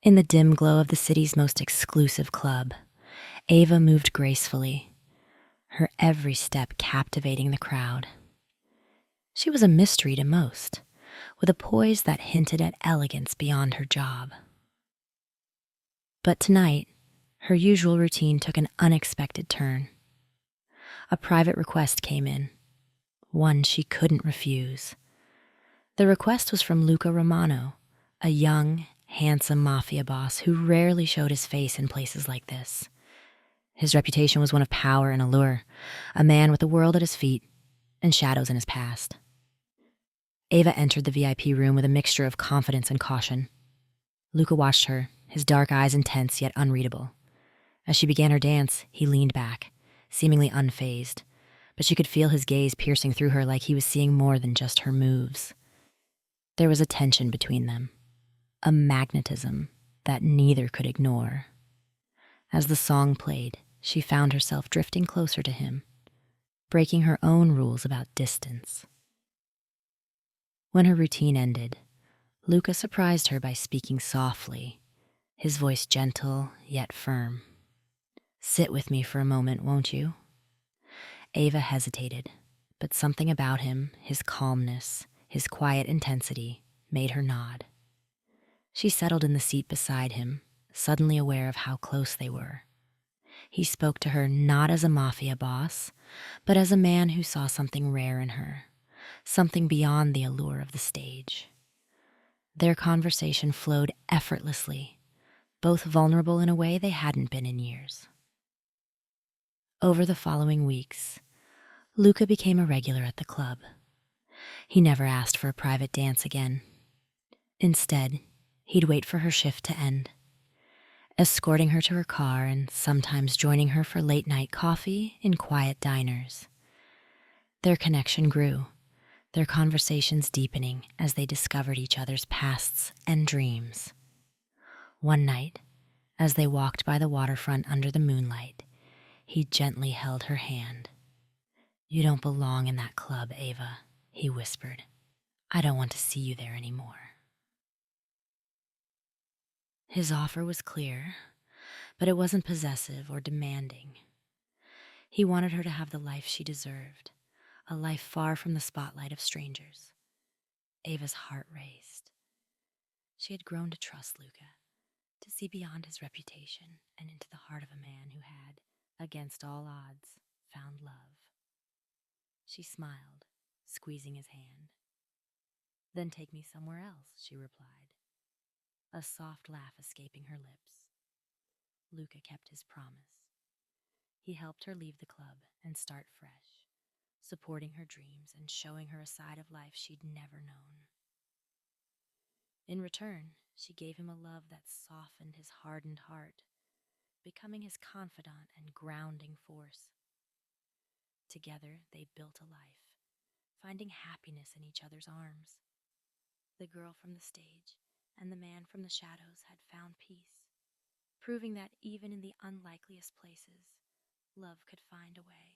In the dim glow of the city's most exclusive club, Ava moved gracefully, her every step captivating the crowd. She was a mystery to most, with a poise that hinted at elegance beyond her job. But tonight, her usual routine took an unexpected turn. A private request came in, one she couldn't refuse. The request was from Luca Romano, a young, handsome mafia boss who rarely showed his face in places like this. His reputation was one of power and allure, a man with the world at his feet and shadows in his past. Ava entered the VIP room with a mixture of confidence and caution. Luca watched her, his dark eyes intense yet unreadable. As she began her dance, he leaned back, seemingly unfazed, but she could feel his gaze piercing through her like he was seeing more than just her moves. There was a tension between them, a magnetism that neither could ignore. As the song played, she found herself drifting closer to him, breaking her own rules about distance. When her routine ended, Luca surprised her by speaking softly, his voice gentle yet firm. "Sit with me for a moment, won't you?" Ava hesitated, but something about him, his calmness, his quiet intensity, made her nod. She settled in the seat beside him, suddenly aware of how close they were. He spoke to her not as a mafia boss, but as a man who saw something rare in her, something beyond the allure of the stage. Their conversation flowed effortlessly, both vulnerable in a way they hadn't been in years. Over the following weeks, Luca became a regular at the club. He never asked for a private dance again. Instead, he'd wait for her shift to end, escorting her to her car and sometimes joining her for late-night coffee in quiet diners. Their connection grew, their conversations deepening as they discovered each other's pasts and dreams. One night, as they walked by the waterfront under the moonlight, he gently held her hand. "You don't belong in that club, Ava," he whispered. "I don't want to see you there anymore." His offer was clear, but it wasn't possessive or demanding. He wanted her to have the life she deserved, a life far from the spotlight of strangers. Ava's heart raced. She had grown to trust Luca, to see beyond his reputation and into the heart of a man who had, against all odds, found love. She smiled, squeezing his hand. "Then take me somewhere else," she replied, a soft laugh escaping her lips. Luca kept his promise. He helped her leave the club and start fresh, supporting her dreams and showing her a side of life she'd never known. In return, she gave him a love that softened his hardened heart, becoming his confidant and grounding force. Together, they built a life, finding happiness in each other's arms. The girl from the stage and the man from the shadows had found peace, proving that even in the unlikeliest places, love could find a way.